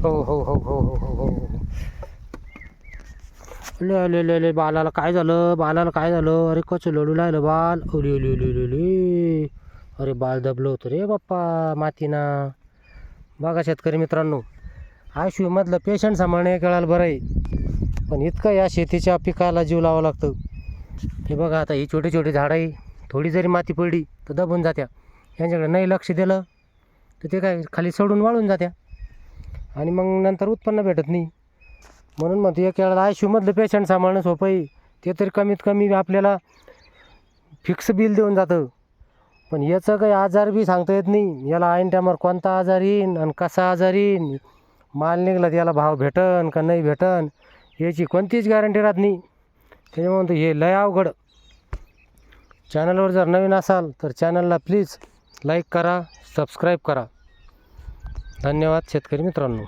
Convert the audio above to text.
हो हो हो हो हो हो हो हो. ले ले ले ले बालाला काय झालं, बालाला काय झालं? अरे कसं लढू लागलं बाल. ओली ओली ओली ओली ओली. अरे बाल दबलं होतं रे बाप्पा मातीना. बघा शेतकरी मित्रांनो, आयसीयूमधलं पेशंट सांभाळणे एक वेळाला बरं आहे, पण इतकं या शेतीच्या पिकाला जीव लावावं लागतं. हे बघा आता ही छोटी छोटी झाडं आहे, थोडी जरी माती पडली तर दबून जात्या. यांच्याकडे नाही लक्ष दिलं तर ते काय खाली सडून वाळून जात्या आणि मग नंतर उत्पन्न भेटत नाही. म्हणून म्हणतो एक वेळेला आयसीयूमधलं पेशंट सांभाळणं सोपं आहे, ते तरी कमीत कमी आपल्याला फिक्स बिल देऊन जातं. पण याचं काही आजार बी सांगता येत नाही, याला ऐन टायमावर कोणता आजार येईन आणि कसा आजार येईन, माल निघाला तर याला भाव भेटन का नाही भेटन याची कोणतीच गॅरंटी राहत नाही. त्याच्यामुळे म्हणतो हे लय अवघड. चॅनलवर जर नवीन असाल तर चॅनलला प्लीज लाईक करा, सबस्क्राईब करा. धन्यवाद शेतकरी मित्रांनो.